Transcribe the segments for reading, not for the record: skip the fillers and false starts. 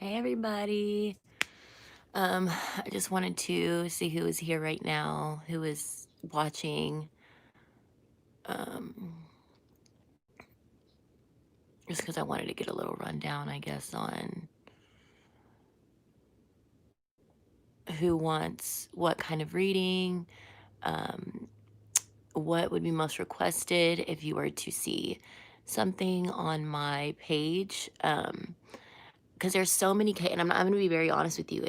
Hey everybody. I just wanted to see who is here right now, who is watching. Um, just because I wanted to get a little rundown, I guess, on who wants what kind of reading, um, what would be most requested if you were to see something on my page. Because there's so many, and I'm going to be very honest with you.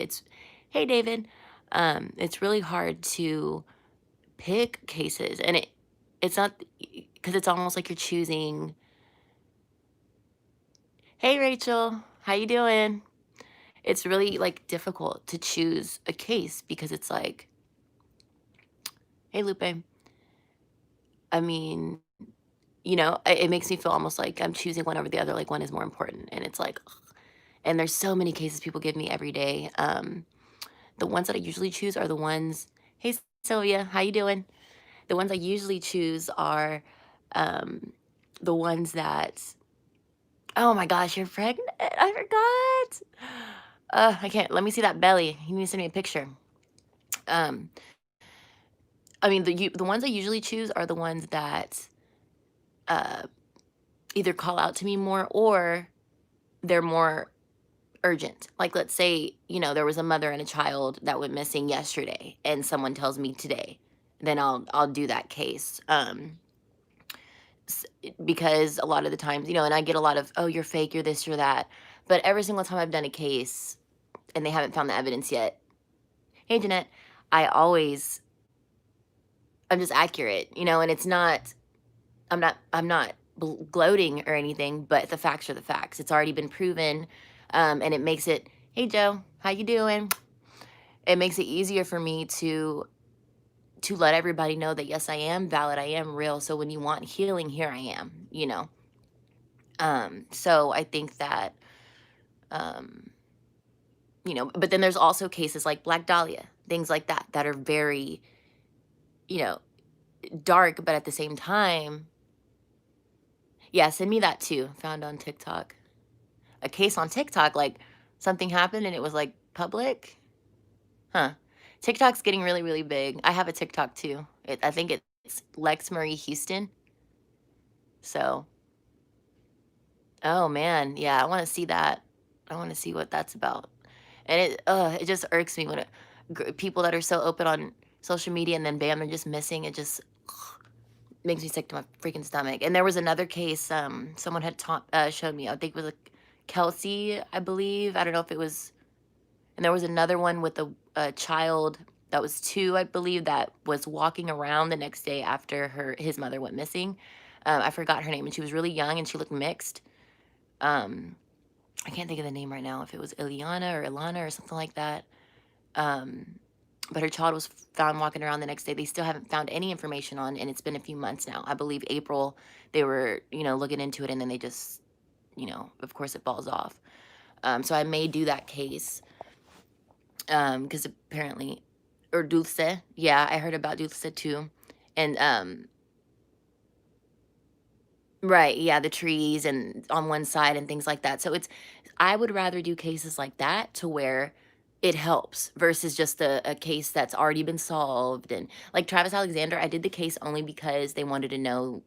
Hey David, it's really hard to pick cases, and it's not because it's almost like you're choosing. Hey Rachel, how you doing? It's really like difficult to choose a case because it's like, hey Lupe, I mean, it makes me feel almost like I'm choosing one over the other, like one is more important, and it's like ugh. And there's so many cases people give me every day. The ones that I usually choose are the ones, hey Sylvia, how you doing? The ones I usually choose are um the ones that, oh my gosh, you're pregnant? I forgot. I can't. Let me see that belly. You need to send me a picture. Um, I mean, the ones I usually choose are the ones that uh, either call out to me more or they're more urgent. Like, let's say, there was a mother and a child that went missing yesterday, and someone tells me today, then I'll do that case. Because a lot of the times, and I get a lot of, oh, you're fake, you're this, you're that. But every single time I've done a case and they haven't found the evidence yet, hey Jeanette, I always, I'm just accurate, and it's not, I'm not gloating or anything, but the facts are the facts. It's already been proven, and it makes it, hey Joe, how you doing? It makes it easier for me to let everybody know that yes, I am valid, I am real. So when you want healing, here I am. So I think that, um, but then there's also cases like Black Dahlia, things like that, that are very, you know, dark, but at the same time, yeah, send me that too. Found on TikTok. A case on TikTok, like something happened and it was like public. Huh. TikTok's getting really, really big. I have a TikTok too. I think it's Lex Marie Houston. So, oh man, yeah, I want to see that. I want to see what that's about. And it just irks me when people that are so open on social media and then bam, they're just missing. It just makes me sick to my freaking stomach. And there was another case, someone had showed me. I think it was a Kelsey, I believe. I don't know if it was. And there was another one with a child that was 2, I believe, that was walking around the next day after his mother went missing. I forgot her name, and she was really young, and she looked mixed. Um, I can't think of the name right now, if it was Ileana or Ilana or something like that. Um, but her child was found walking around the next day. They still haven't found any information on, and it's been a few months now. I believe April, they were, looking into it, and then they just, of course it falls off. So I may do that case, because apparently, or Dulce, yeah, I heard about Dulce too. And, right, yeah, the trees and on one side and things like that. So I would rather do cases like that to where it helps versus just a case that's already been solved. And like Travis Alexander, I did the case only because they wanted to know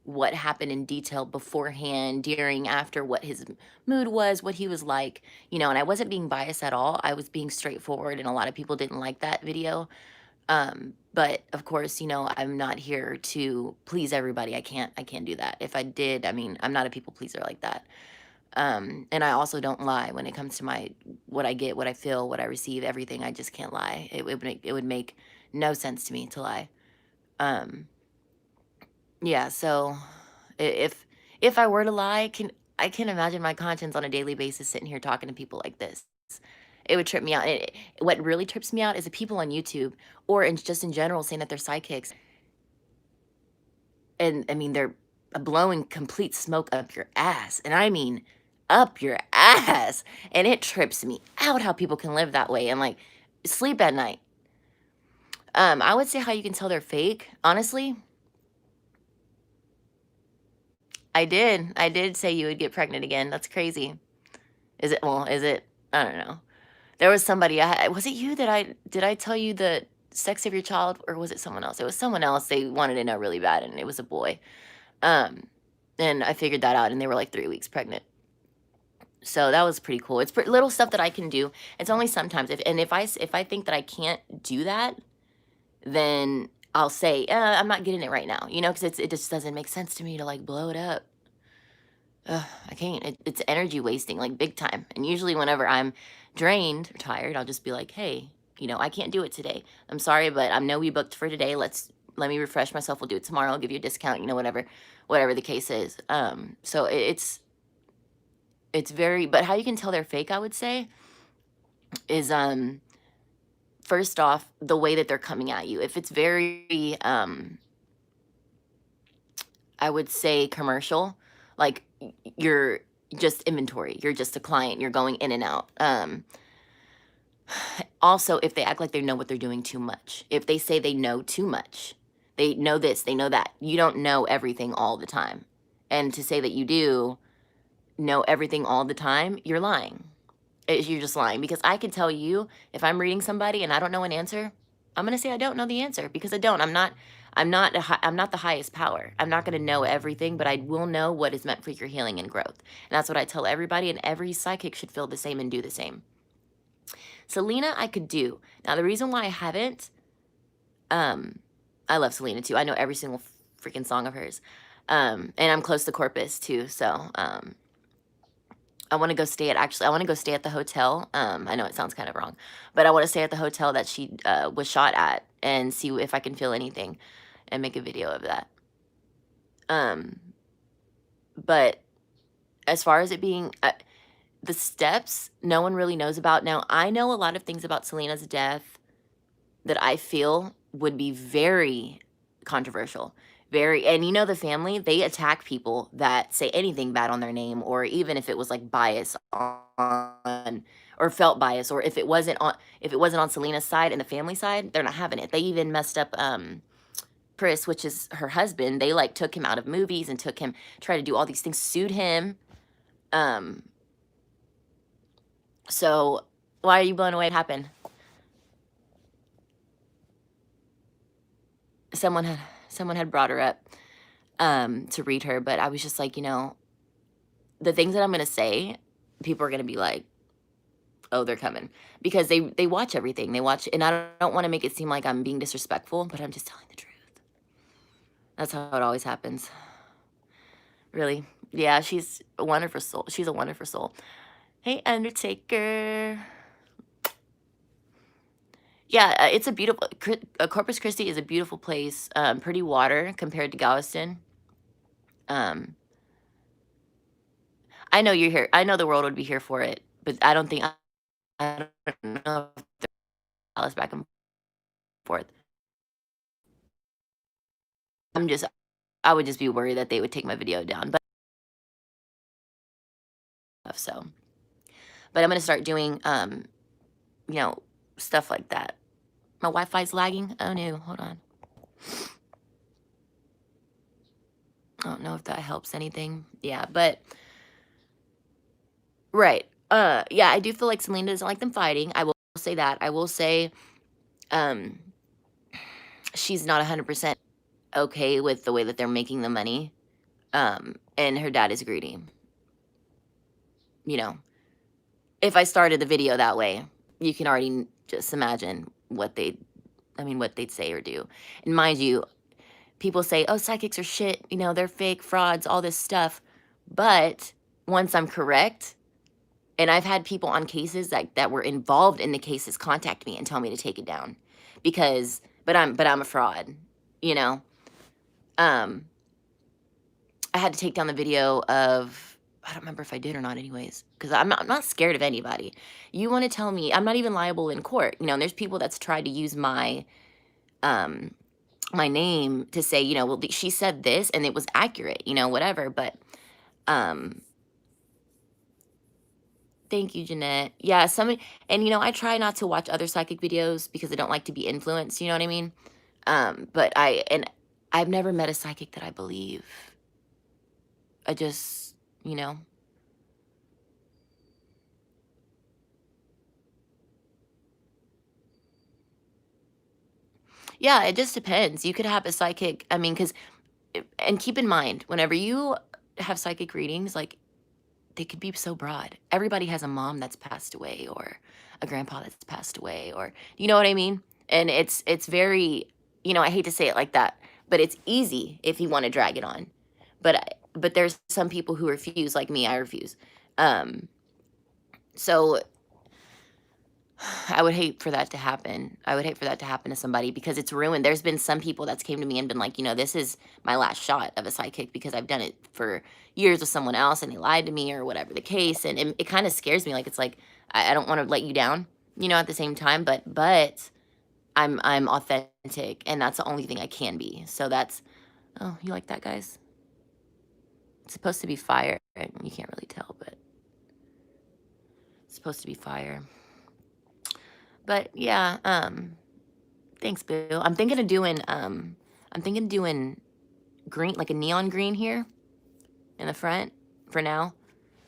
what happened in detail beforehand, during, after, what his mood was, what he was like, and I wasn't being biased at all. I was being straightforward, and a lot of people didn't like that video. But of course, I'm not here to please everybody. I can't do that. If I did, I mean, I'm not a people pleaser like that. And I also don't lie when it comes to what I get, what I feel, what I receive, everything. I just can't lie. It would make no sense to me to lie. Um, yeah. So if I were to lie, I can imagine my conscience on a daily basis sitting here talking to people like this. It would trip me out. What really trips me out is the people on YouTube or just in general saying that they're psychics. And I mean, they're blowing complete smoke up your ass. And I mean, up your ass. And it trips me out how people can live that way and like sleep at night. I would say how you can tell they're fake. Honestly, I did. I did say you would get pregnant again. That's crazy. Is it well, is it I don't know. There was somebody was it you that did I tell you the sex of your child, or was it someone else? It was someone else, they wanted to know really bad, and it was a boy. Um, and I figured that out, and they were, like, 3 weeks pregnant. So that was pretty cool. It's little stuff that I can do. It's only sometimes if I think that I can't do that, then I'll say, I'm not getting it right now," because it just doesn't make sense to me to, like, blow it up. Ugh, I can't. It's energy wasting, like, big time, and usually whenever I'm drained or tired, I'll just be like, "Hey, I can't do it today. I'm sorry, but I know we booked for today. Let me refresh myself. We'll do it tomorrow. I'll give you a discount," whatever the case is. So it's very but how you can tell they're fake, I would say, is, first off, the way that they're coming at you. If it's very, I would say commercial, like, you're just inventory, you're just a client, you're going in and out. Also, if they act like they know what they're doing too much, if they say they know too much, they know this, they know that, you don't know everything all the time. And to say that you do know everything all the time, you're lying. You're just lying because I can tell you if I'm reading somebody and I don't know an answer, I'm gonna say I don't know the answer because I don't. I'm not the highest power. I'm not gonna know everything, but I will know what is meant for your healing and growth. And that's what I tell everybody, and every psychic should feel the same and do the same. Selena, I could do. Now, the reason why I haven't, um, I love Selena too. I know every single freaking song of hers. And I'm close to Corpus too, so I wanna go stay at the hotel. I know it sounds kind of wrong, but I wanna stay at the hotel that she was shot at and see if I can feel anything and make a video of that. Um, but as far as it being the steps, no one really knows about. Now, I know a lot of things about Selena's death that I feel would be very controversial. Very, and the family, they attack people that say anything bad on their name, or even if it was like bias on, or felt bias, or if it wasn't on Selena's side and the family side, they're not having it. They even messed up Chris, which is her husband. They like took him out of movies and took him, tried to do all these things, sued him. Um, so why are you blown away? What happened? Someone had someone had brought her up to read her, but I was just like, the things that I'm gonna say, people are gonna be like, "Oh, they're coming," because they watch everything. They watch, and I don't want to make it seem like I'm being disrespectful, but I'm just telling the truth. That's how it always happens. Really, yeah. She's a wonderful soul. She's a wonderful soul. Hey, Undertaker. Yeah, it's a beautiful. Corpus Christi is a beautiful place. Pretty water compared to Galveston. Um, I know you're here. I know the world would be here for it, but I don't know if Dallas back and forth. I'm just I would just be worried that they would take my video down, so but I'm gonna start doing, you know, stuff like that. My Wi-Fi's lagging. Oh, no, hold on. I don't know if that helps anything. Yeah, but right. Yeah, I do feel like Selena doesn't like them fighting. I will say that. I will say, um, she's not 100% okay with the way that they're making the money, and her dad is greedy, you know? If I started the video that way, you can already just imagine what they'd say or do. And mind you, people say, "Oh, psychics are shit, they're fake, frauds, all this stuff." But once I'm correct, and I've had people on cases that were involved in the cases contact me and tell me to take it down because but I'm a fraud, you know? Um, I had to take down the video of I don't remember if I did or not anyways, because I'm not scared of anybody. You wanna tell me I'm not even liable in court, and there's people that's tried to use um, my name to say, "Well, she said this and it was accurate," whatever, but, um thank you, Jeanette. Yeah, and, I try not to watch other psychic videos because I don't like to be influenced, you know what I mean? But I've never met a psychic that I believe. I just, you know? Yeah, it just depends. You could have a psychic, I mean, 'cause and keep in mind, whenever you have psychic readings, like, they could be so broad. Everybody has a mom that's passed away or a grandpa that's passed away, or you know what I mean? And it's very, I hate to say it like that, but it's easy if you wanna drag it on. But there's some people who refuse, like me, I refuse. So I would hate for that to happen. I would hate for that to happen to somebody because it's ruined. There's been some people that's came to me and been like, this is my last shot of a psychic because I've done it for years with someone else and they lied to me or whatever the case. And it kind of scares me. Like it's like I don't want to let you down, at the same time, but I'm authentic and that's the only thing I can be. So that's oh, you like that, guys? It's supposed to be fire. Right? You can't really tell, but it's supposed to be fire. But yeah, thanks, boo. I'm thinking of doing green, like a neon green here in the front for now.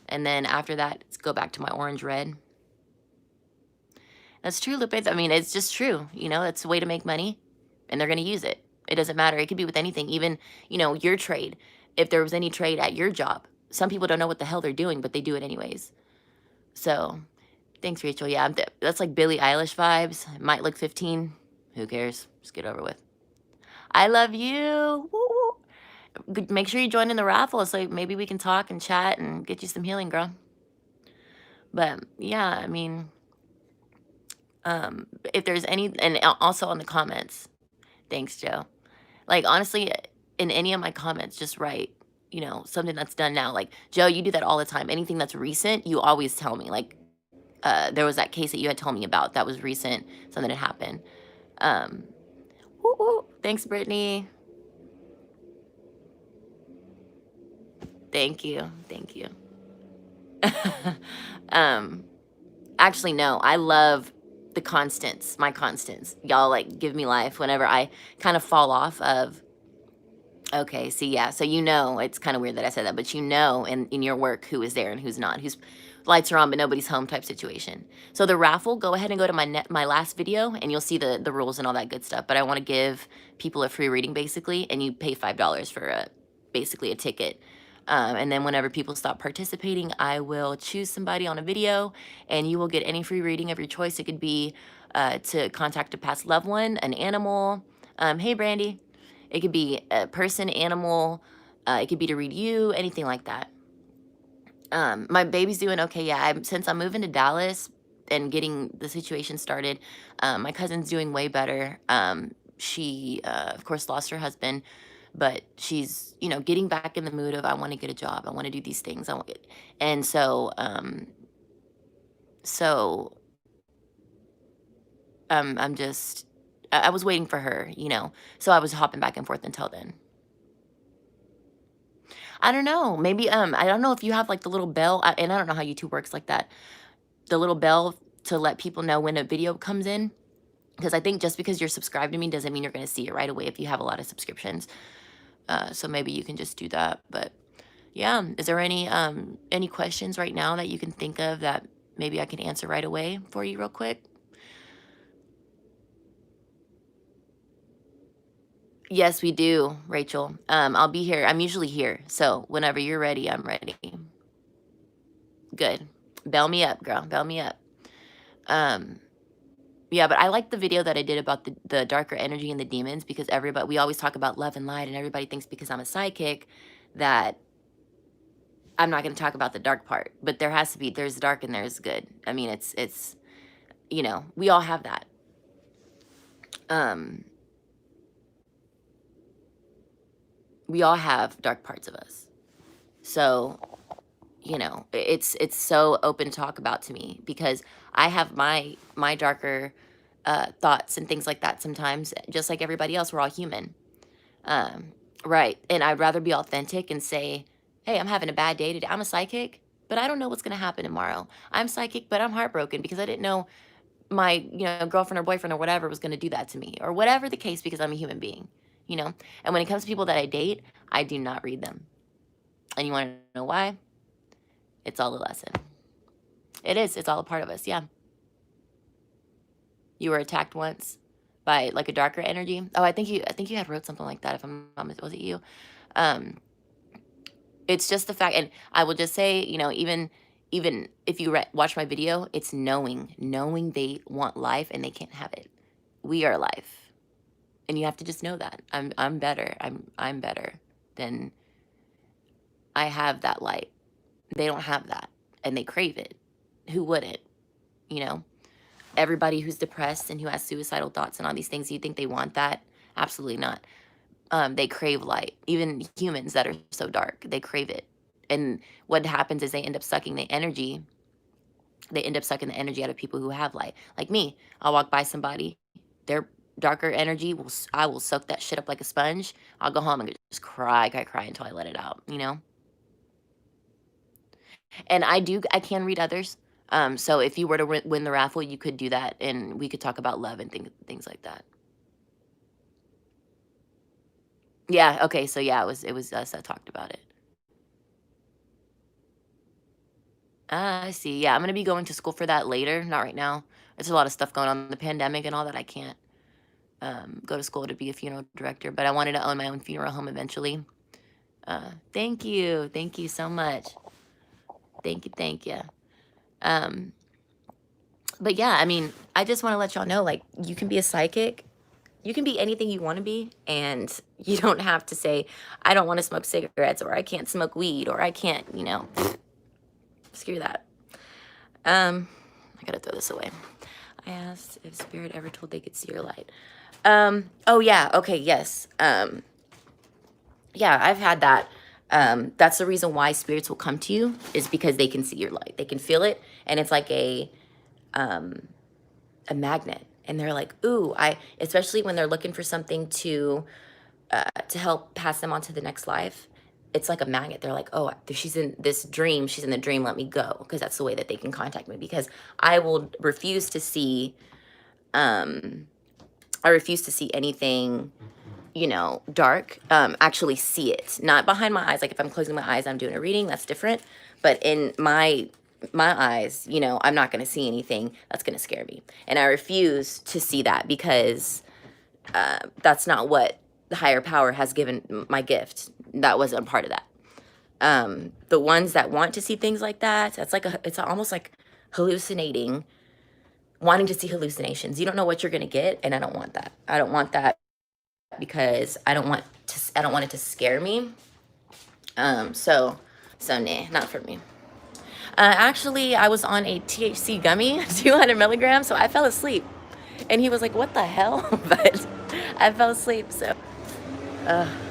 And then after that, let's go back to my orange red. That's true, Lupe. I mean, it's just true. It's a way to make money and they're going to use it. It doesn't matter. It could be with anything, even, your trade. If there was any trade at your job, some people don't know what the hell they're doing, but they do it anyways. So thanks, Rachel. Yeah, that's like Billie Eilish vibes. It might look 15. Who cares? Just get over with. I love you. Woo. Make sure you join in the raffle so maybe we can talk and chat and get you some healing, girl. But yeah, I mean, if there's any, and also on the comments, thanks, Joe. Like, honestly, in any of my comments, just write, something that's done now. Like, Joe, you do that all the time. Anything that's recent, you always tell me. Like, there was that case that you had told me about that was recent, something had happened. Thanks, Brittany. Thank you. Thank you. Actually, no, I love the constants, my constants. Y'all like give me life whenever I kind of fall off of. Okay, see, yeah, so it's kind of weird that I said that, but in your work who is there and who's not, whose lights are on but nobody's home type situation. So the raffle, go ahead and go to my last video and you'll see the rules and all that good stuff. But I want to give people a free reading basically, and you pay $5 for basically a ticket. And then whenever people stop participating, I will choose somebody on a video and you will get any free reading of your choice. It could be to contact a past loved one, an animal. Hey, Brandy. It could be a person, animal. It could be to read you, anything like that. My baby's doing okay. Yeah, since I'm moving to Dallas and getting the situation started, my cousin's doing way better. She, of course, lost her husband, but she's, getting back in the mood of I want to get a job. I want to do these things. And so, I'm just, I was waiting for her, so I was hopping back and forth until then. I don't know. Maybe, I don't know if you have like the little bell, and I don't know how YouTube works like that. The little bell to let people know when a video comes in. Because I think just because you're subscribed to me doesn't mean you're going to see it right away if you have a lot of subscriptions. So maybe you can just do that. But yeah, is there any questions right now that you can think of that maybe I can answer right away for you real quick? Yes, we do, Rachel. I'll be here. I'm usually here. So whenever you're ready, I'm ready. Good. Bell me up, girl. Bell me up. Yeah, but I like the video that I did about the darker energy and the demons because we always talk about love and light and everybody thinks because I'm a psychic that I'm not going to talk about the dark part, but there's dark and there's good. I mean, it's we all have that. We all have dark parts of us. So, it's so open to talk about to me because I have my darker thoughts and things like that sometimes, just like everybody else. We're all human. Right. And I'd rather be authentic and say, hey, I'm having a bad day today. I'm a psychic, but I don't know what's going to happen tomorrow. I'm psychic, but I'm heartbroken because I didn't know my, girlfriend or boyfriend or whatever was going to do that to me or whatever the case, because I'm a human being, And when it comes to people that I date, I do not read them. And you want to know why? It's all a lesson. It is. It's all a part of us. Yeah. You were attacked once. by like a darker energy. Oh, I think you had wrote something like that. If I'm not was it you? Um, it's just the fact, and I will just say, even if you watch my video, it's knowing they want life and they can't have it. We are life, and you have to just know that I'm better. I'm better than I have that light. They don't have that, and they crave it. Who wouldn't? You know, everybody who's depressed and who has suicidal thoughts and all these things, you think they want that? Absolutely not. They crave light. Even humans that are so dark, they crave it. And what happens is they end up sucking the energy. They end up sucking the energy out of people who have light. Like me, I'll walk by somebody, their darker energy I will soak that shit up like a sponge. I'll go home and just cry until I let it out. And I can read others. So if you were to win the raffle, you could do that, and we could talk about love and things like that. Yeah. Okay. So yeah, it was us that talked about it. I see. Yeah, I'm gonna be going to school for that later, not right now. There's a lot of stuff going on, the pandemic and all that. I can't go to school to be a funeral director, but I wanted to own my own funeral home eventually. Thank you so much. Thank you. Um, but yeah, I mean, I just want to let y'all know, like, you can be a psychic. You can be anything you want to be, and you don't have to say, I don't want to smoke cigarettes, or I can't smoke weed, or I can't, screw that. I gotta throw this away. I asked if spirit ever told they could see your light. Oh yeah, okay, yes. Yeah, I've had that. That's the reason why spirits will come to you, is because they can see your light. They can feel it, and it's like a magnet. And they're like, ooh, especially when they're looking for something to help pass them on to the next life. It's like a magnet. They're like, oh, she's in this dream. She's in the dream. Let me go. Because that's the way that they can contact me. Because I will refuse to see, anything, dark. Actually see it. Not behind my eyes. Like if I'm closing my eyes, I'm doing a reading. That's different. But in my eyes, I'm not going to see anything that's going to scare me. And I refuse to see that, because that's not what the higher power has given my gift. That wasn't part of that. The ones that want to see things like that, that's like it's almost like hallucinating, wanting to see hallucinations. You don't know what you're going to get, and I don't want that. I don't want that, because I don't want it to scare me. So nah, not for me. Actually, I was on a THC gummy, 200 milligrams, so I fell asleep. And he was like, what the hell? But I fell asleep, so.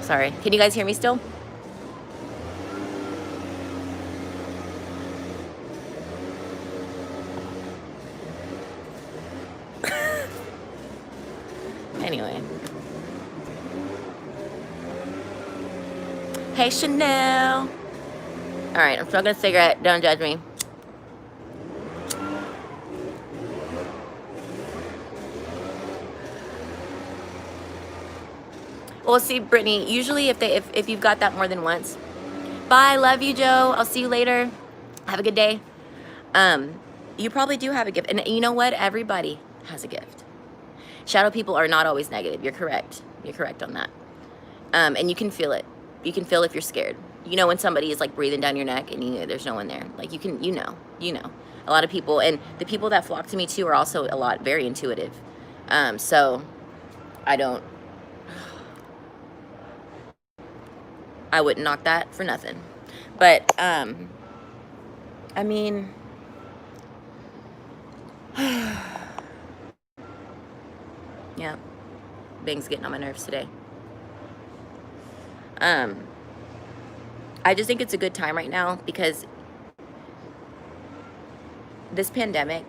Sorry. Can you guys hear me still? Anyway. Hey, Chanel. All right, I'm smoking a cigarette. Don't judge me. Well, see, Brittany, usually if you've got that more than once. Bye, love you, Joe. I'll see you later. Have a good day. You probably do have a gift. And you know what? Everybody has a gift. Shadow people are not always negative. You're correct. You're correct on that. And you can feel it. You can feel if you're scared. You know when somebody is like breathing down your neck and there's no one there. Like you know. A lot of people, and the people that flock to me too are also very intuitive. So I wouldn't knock that for nothing. But, I mean, yeah, Bing's getting on my nerves today. I just think it's a good time right now, because this pandemic,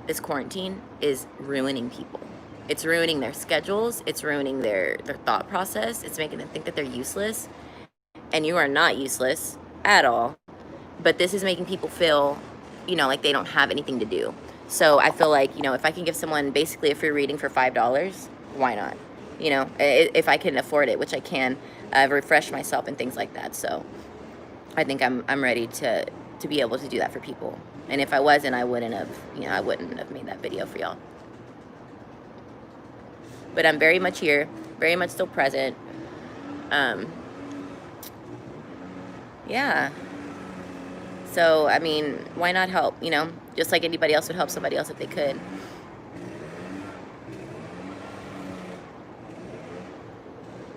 this quarantine is ruining people. It's ruining their schedules. It's ruining their thought process. It's making them think that they're useless. And you are not useless at all. But this is making people feel, like they don't have anything to do. So I feel like, if I can give someone basically a free reading for $5, why not? If I can afford it, which I can, refresh myself and things like that. So I think I'm ready to be able to do that for people. And if I wasn't, I wouldn't have made that video for y'all. but I'm very much here, very much still present. Yeah. So, I mean, why not help, you know? Just like anybody else would help somebody else if they could.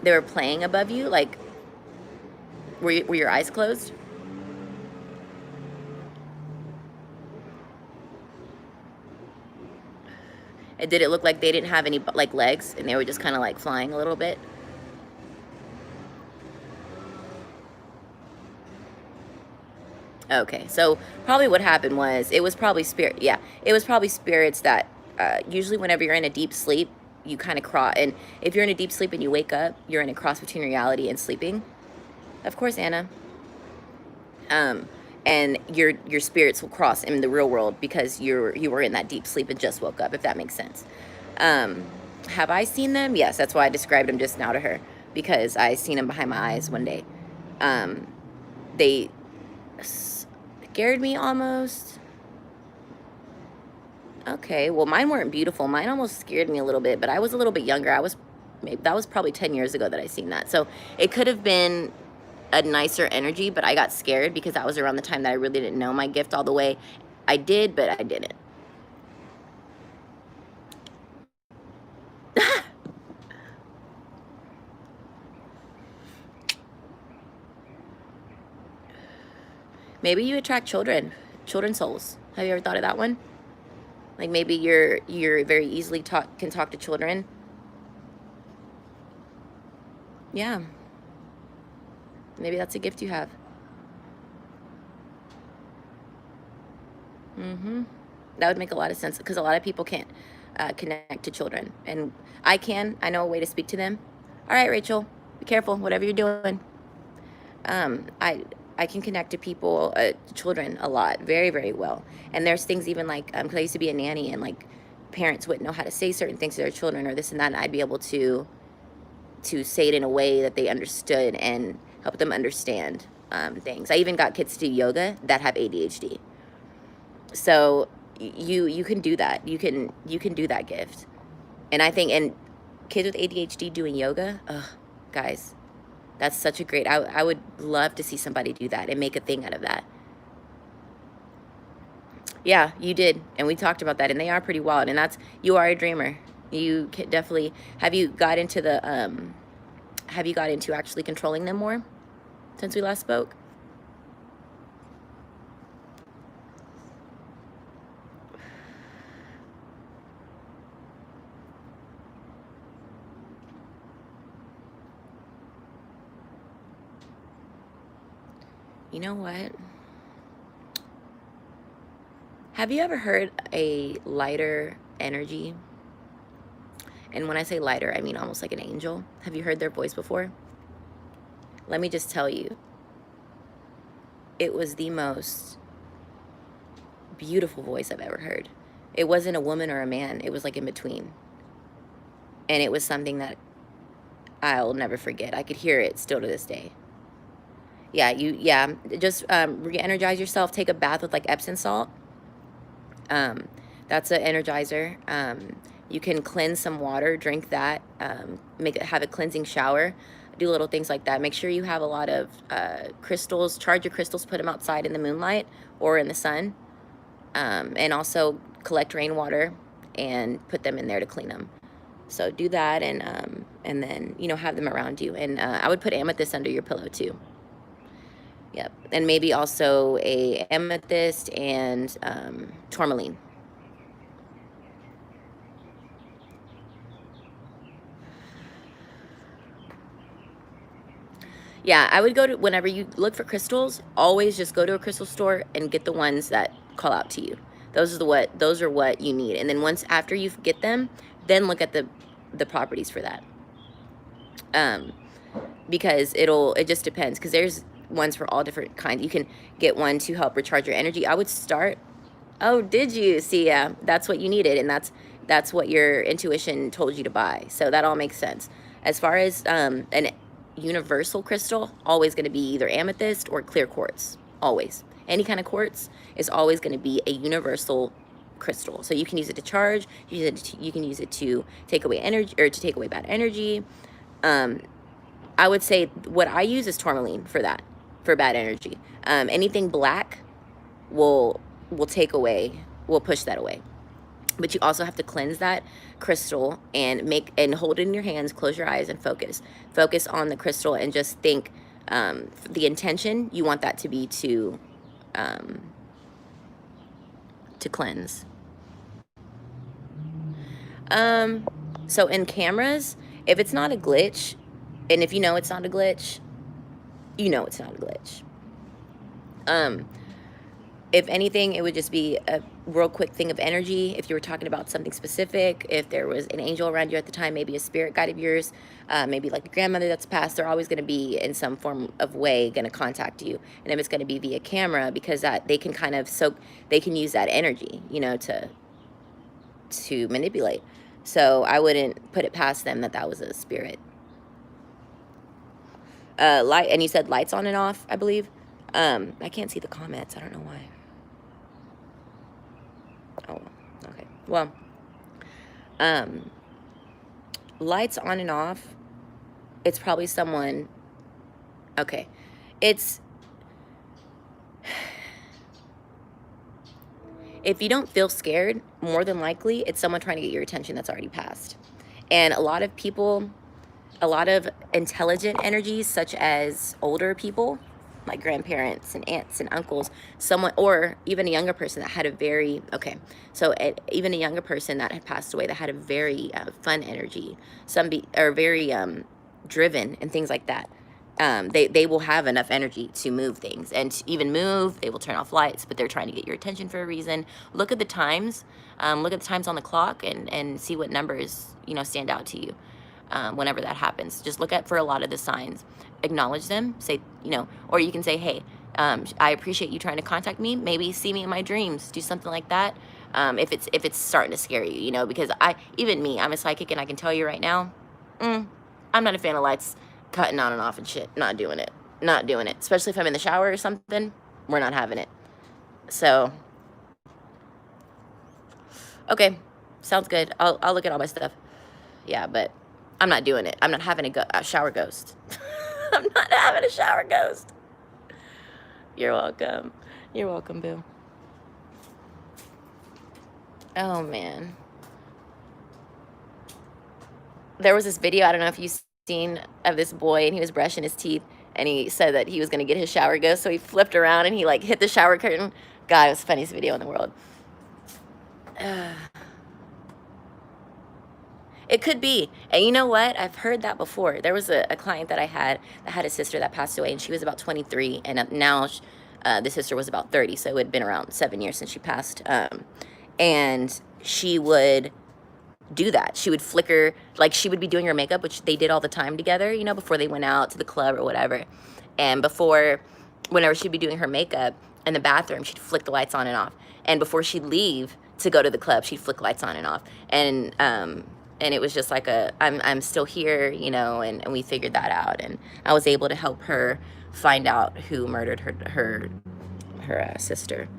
They were playing above you? Like, were your eyes closed? And did it look like they didn't have any, like, legs, and they were just kind of, like, flying a little bit? Okay, so probably what happened was, it was probably spirit, yeah, it was probably spirits that, usually whenever you're in a deep sleep, you kind of cross, and if you're in a deep sleep and you wake up, you're in a cross between reality and sleeping. Of course, Anna. Um, and your spirits will cross in the real world because you were in that deep sleep and just woke up, if that makes sense. Um, have I seen them? Yes, that's why I described them just now to her, because I seen them behind my eyes one day. Um, they scared me almost. Okay, well, mine weren't beautiful. Mine almost scared me a little bit, but I was a little bit younger. I was maybe that was probably 10 years ago that I seen that. So it could have been a nicer energy, but I got scared because that was around the time that I really didn't know my gift all the way. I did, but I didn't. Maybe you attract children souls. Have you ever thought of that one? Like maybe you're very easily can talk to children. Yeah. Maybe that's a gift you have. Mm-hmm. That would make a lot of sense because a lot of people can't connect to children, and I can. I know a way to speak to them. All right, Rachel, be careful. Whatever you're doing. I can connect to people, children, a lot, very very well. And there's things even like because I used to be a nanny, and like parents wouldn't know how to say certain things to their children or this and that, and I'd be able to say it in a way that they understood and help them understand things. I even got kids to do yoga that have ADHD. So you can do that. You can do that gift. And I think and kids with ADHD doing yoga, ugh, guys, that's such a great. I would love to see somebody do that and make a thing out of that. Yeah, you did, and we talked about that, and they are pretty wild. And that's you are a dreamer. You can definitely have you got into the have you got into actually controlling them more since we last spoke? You know what? Have you ever heard a lighter energy? And when I say lighter, I mean almost like an angel. Have you heard their voice before? Let me just tell you, it was the most beautiful voice I've ever heard. It wasn't a woman or a man, it was like in between. And it was something that I'll never forget. I could hear it still to this day. Yeah, just re-energize yourself. Take a bath with like Epsom salt. Um, that's an energizer. You can cleanse some water, drink that, have a cleansing shower, do little things like that. Make sure you have a lot of crystals. Charge your crystals, put them outside in the moonlight or in the sun, and also collect rainwater and put them in there to clean them. So do that, and then have them around you. And I would put amethyst under your pillow too. Yep, and maybe also a amethyst and tourmaline. Yeah, I would go to whenever you look for crystals, always just go to a crystal store and get the ones that call out to you. Those are what you need. And then once after you get them, then look at the properties for that. Because it just depends because there's ones for all different kinds. You can get one to help recharge your energy. I would start. Oh, did you? See, yeah, that's what you needed, and that's what your intuition told you to buy. So that all makes sense. As far as an universal crystal, always going to be either amethyst or clear quartz. Always. Any kind of quartz is always going to be a universal crystal. So you can use it to charge, you can use it to take away energy, or to take away bad energy. I would say what I use is tourmaline for that, for bad energy. Anything black will take away, will push that away. But you also have to cleanse that crystal and hold it in your hands, close your eyes and focus on the crystal, and just think, the intention you want that to be to cleanse. So in cameras, if it's not a glitch, and if you know it's not a glitch, you know it's not a glitch. If anything, it would just be a real quick thing of energy. If you were talking about something specific, if there was an angel around you at the time, maybe a spirit guide of yours, maybe like a grandmother that's passed, they're always going to be in some form of way going to contact you. And if it's going to be via camera, because that they can kind of they can use that energy, you know, to manipulate. So I wouldn't put it past them that was a spirit. Light, and you said lights on and off, I believe. I can't see the comments. I don't know why. Oh, okay. Well, lights on and off, it's probably someone, okay. If you don't feel scared, more than likely, it's someone trying to get your attention that's already passed. And a lot of people, a lot of intelligent energies, such as older people, like grandparents and aunts and uncles, someone, or even a younger person that had a very, even a younger person that had passed away that had a very fun energy, or very driven and things like that. They will have enough energy to move things, and to even move, they will turn off lights, but they're trying to get your attention for a reason. Look at the times, on the clock, and see what numbers, you know, stand out to you. Whenever that happens, just look at for a lot of the signs, acknowledge them, say, you know, or you can say, hey, I appreciate you trying to contact me. Maybe see me in my dreams, do something like that. If it's starting to scare you, you know, because I'm a psychic, and I can tell you right now, I'm not a fan of lights cutting on and off and shit. Not doing it, especially if I'm in the shower or something. We're not having it. So, okay, sounds good. I'll look at all my stuff. Yeah, but I'm not doing it. I'm not having a shower ghost. I'm not having a shower ghost. You're welcome. You're welcome, boo. Oh, man. There was this video, I don't know if you've seen, of this boy, and he was brushing his teeth, and he said that he was going to get his shower ghost, so he flipped around, and he, like, hit the shower curtain. God, it was the funniest video in the world. It could be. And you know what? I've heard that before. There was a client that I had that had a sister that passed away, and she was about 23, and now the sister was about 30, so it had been around 7 years since she passed. And she would do that. She would flicker, like she would be doing her makeup, which they did all the time together, you know, before they went out to the club or whatever. And whenever she'd be doing her makeup in the bathroom, she'd flick the lights on and off. And before she'd leave to go to the club, she'd flick lights on and off. And it was just like I'm still here, you know, and we figured that out. And I was able to help her find out who murdered her sister.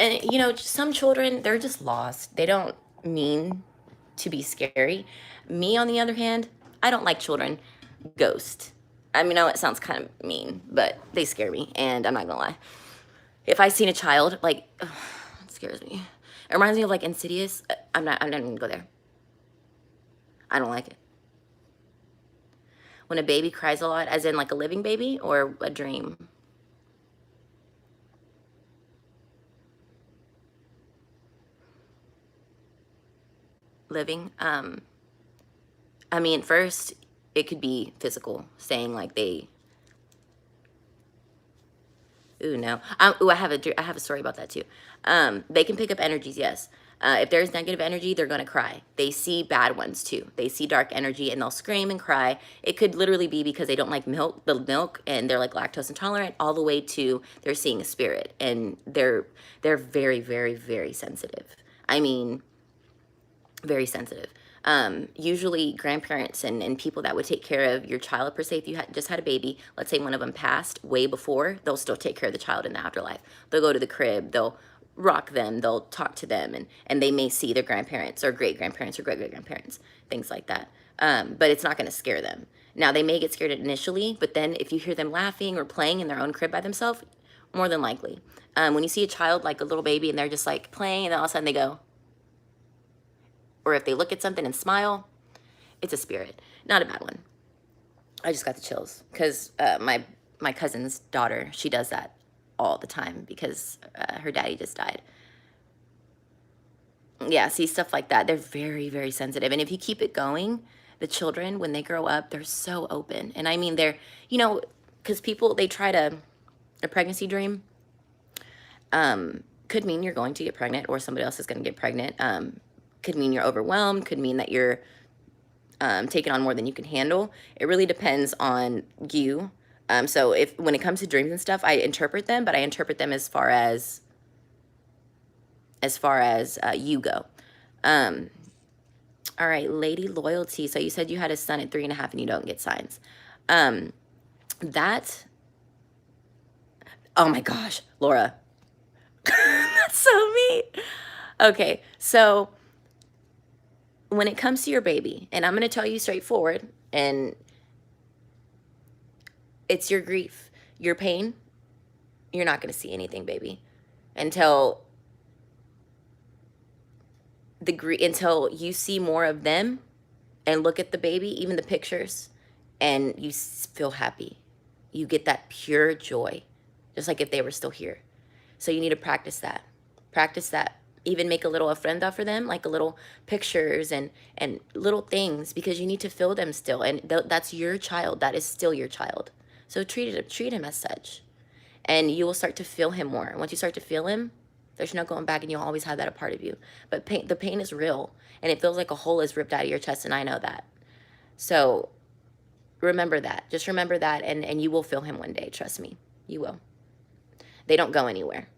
And, you know, some children, they're just lost. They don't mean to be scary. Me, on the other hand, I don't like children. Ghost. I mean, I know it sounds kind of mean, but they scare me, and I'm not gonna lie. If I seen a child, like, ugh, it scares me. It reminds me of, like, Insidious. I'm not even gonna go there. I don't like it. When a baby cries a lot, as in, like, a living baby or a dream? Living. I mean, first, it could be physical, saying, like, they... Ooh, no. I have a story about that, too. They can pick up energies, yes. If there's negative energy, they're going to cry. They see bad ones, too. They see dark energy, and they'll scream and cry. It could literally be because they don't like the milk, and they're, like, lactose intolerant, all the way to they're seeing a spirit. And they're very, very, very sensitive. I mean, very sensitive. Usually grandparents and people that would take care of your child, per se, if you just had a baby, let's say one of them passed way before, they'll still take care of the child in the afterlife. They'll go to the crib, they'll rock them, they'll talk to them, and they may see their grandparents or great-grandparents or great-great-grandparents, things like that. But it's not going to scare them. Now, they may get scared initially, but then if you hear them laughing or playing in their own crib by themselves, more than likely. When you see a child, like a little baby, and they're just like playing, and then all of a sudden they go, or if they look at something and smile, it's a spirit. Not a bad one. I just got the chills because my cousin's daughter, she does that all the time because her daddy just died. Yeah, see, stuff like that. They're very, very sensitive. And if you keep it going, the children, when they grow up, they're so open. And I mean, they're, because people, they try to, a pregnancy dream could mean you're going to get pregnant or somebody else is going to get pregnant. Could mean you're overwhelmed, could mean that you're taking on more than you can handle. It really depends on you. So when it comes to dreams and stuff, I interpret them, but I interpret them as far as you go. All right, Lady Loyalty. So you said you had a son at 3.5 and you don't get signs. Oh my gosh, Laura. That's so mean. Okay, so when it comes to your baby, and I'm going to tell you straightforward, and it's your grief, your pain, you're not going to see anything, baby, until you see more of them and look at the baby, even the pictures, and you feel happy. You get that pure joy, just like if they were still here. So you need to practice that. Practice that. Even make a little ofrenda for them, like a little pictures and little things, because you need to feel them still. And that's your child. That is still your child. So treat him as such. And you will start to feel him more. Once you start to feel him, there's no going back, and you'll always have that a part of you. But the pain is real, and it feels like a hole is ripped out of your chest, and I know that. So remember that. Just remember that, and you will feel him one day. Trust me. You will. They don't go anywhere.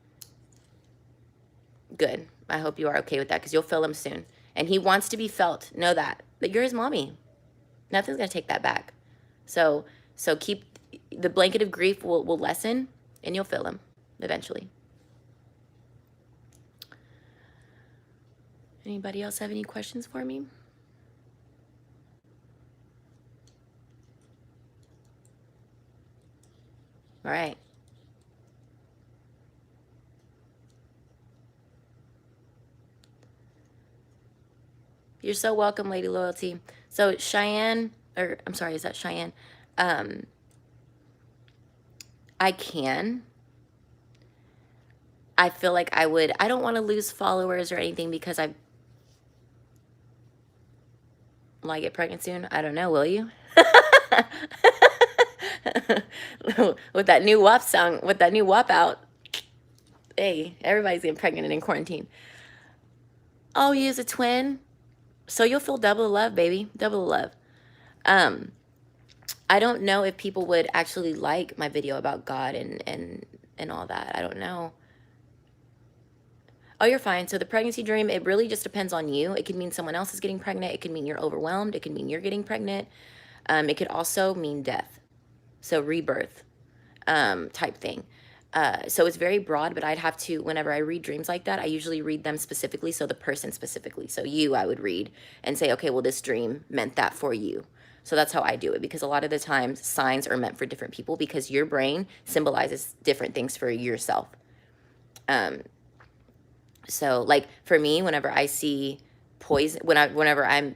Good. I hope you are okay with that, because you'll feel him soon. And he wants to be felt. Know that. But you're his mommy. Nothing's going to take that back. So keep the blanket of grief will lessen, and you'll feel him eventually. Anybody else have any questions for me? All right. You're so welcome, Lady Loyalty. So Cheyenne, or I'm sorry, is that Cheyenne? I feel like I don't want to lose followers or anything, because will I get pregnant soon? I don't know. Will you? With that new WAP song, with that new WAP out, hey, everybody's getting pregnant in quarantine. Oh, you use a twin? So you'll feel double the love, baby. Double the love. I don't know if people would actually like my video about God and all that. I don't know. Oh, you're fine. So the pregnancy dream, it really just depends on you. It could mean someone else is getting pregnant. It could mean you're overwhelmed. It could mean you're getting pregnant. It could also mean death. So rebirth type thing. So it's very broad, but I'd have to, whenever I read dreams like that, I usually read them specifically. So the person specifically. So I would read and say, okay, well, this dream meant that for you. So that's how I do it, because a lot of the times signs are meant for different people, because your brain symbolizes different things for yourself. So like for me, whenever I see poison, whenever I'm